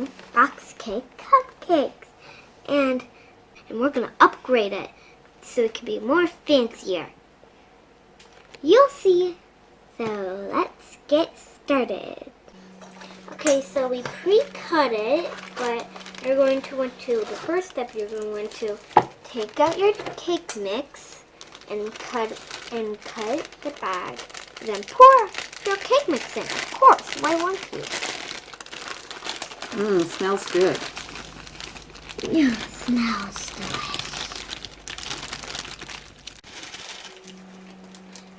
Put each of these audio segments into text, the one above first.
making box cake cupcakes. And we're going to upgrade it so it can be more fancier. You'll see. So let's get started. Okay, so we pre-cut it, but you're going to want to, the first step you're going to want to take out your cake mix and cut the bag. Then pour your cake mix in, of course. Why won't you? Smells good. Yeah, smells delicious.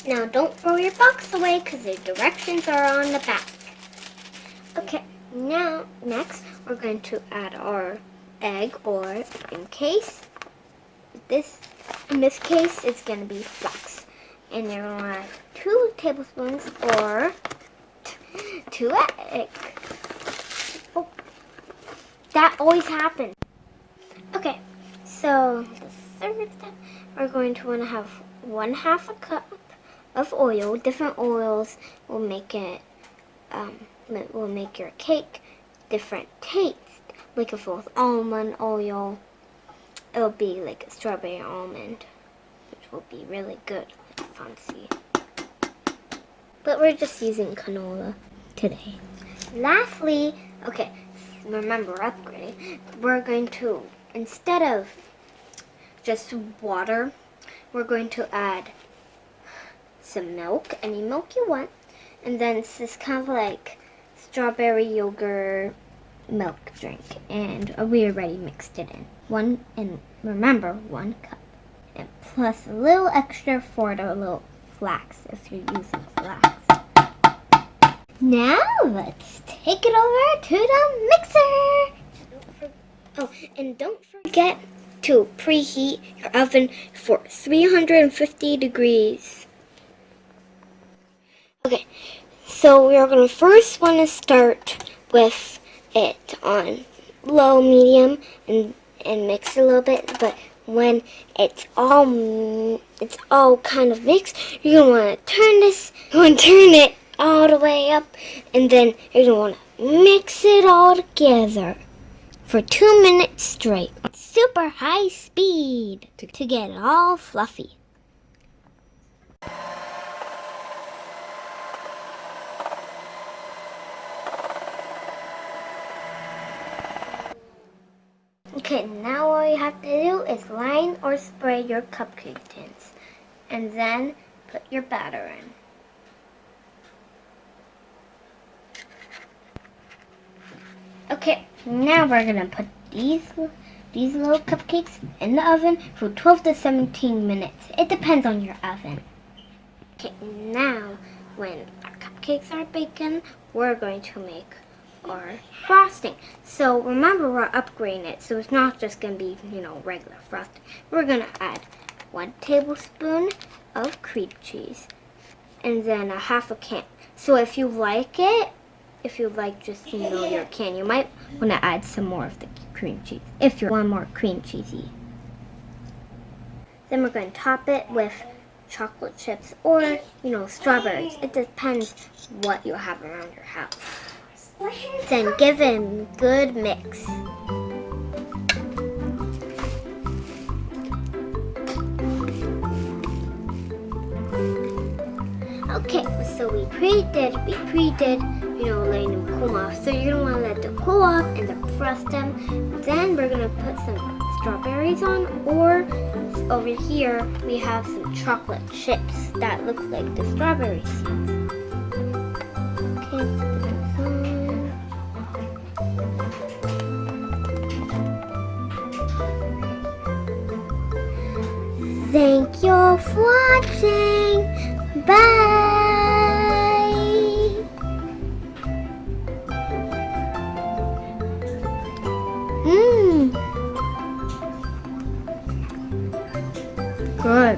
Now don't throw your box away because the directions are on the back. Okay, now next we're going to add our egg, or in this case it's going to be flax. And you're going to add 2 tablespoons or 2 eggs. Oh, that always happens. Okay, so the third step, we're going to want to have 1/2 a cup of oil. Different oils will make it, will make your cake different taste. Like if it was almond oil, it will be like a strawberry almond, which will be really good, like fancy. But we're just using canola today. Lastly, okay, remember upgrading. We're going to, instead of just water, we're going to add some milk, any milk you want, and then it's this kind of like strawberry yogurt milk drink, and we already mixed it in. 1 cup, and plus a little extra for the little flax if you're using flax. Now let's take it over to the mixer. Oh, and don't forget to preheat your oven for 350 degrees. Okay, so we are going to first want to start with it on low, medium, and mix a little bit. But when it's all kind of mixed, you're going to want to turn it all the way up, and then you're going to want to mix it all together for 2 minutes straight on super high speed to get it all fluffy. Okay, now all you have to do is line or spray your cupcake tins, and then put your batter in. Okay, now we're gonna put these little cupcakes in the oven for 12 to 17 minutes. It depends on your oven. Okay, now when our cupcakes are baking, we're going to make our frosting. So remember, we're upgrading it, so it's not just gonna be, regular frosting. We're gonna add 1 tablespoon of cream cheese, and then a 1/2 can. So if you like just your can, you might want to add some more of the cream cheese if you want more cream cheesy. Then we're going to top it with chocolate chips or strawberries. It depends what you have around your house. Then give it a good mix. Okay, so we pre-did, letting them cool off. So you're going to want to let them cool off and then frost them. Then we're going to put some strawberries on, or over here we have some chocolate chips that look like the strawberry seeds. Okay, put those on. Thank you for watching. Bye! Good.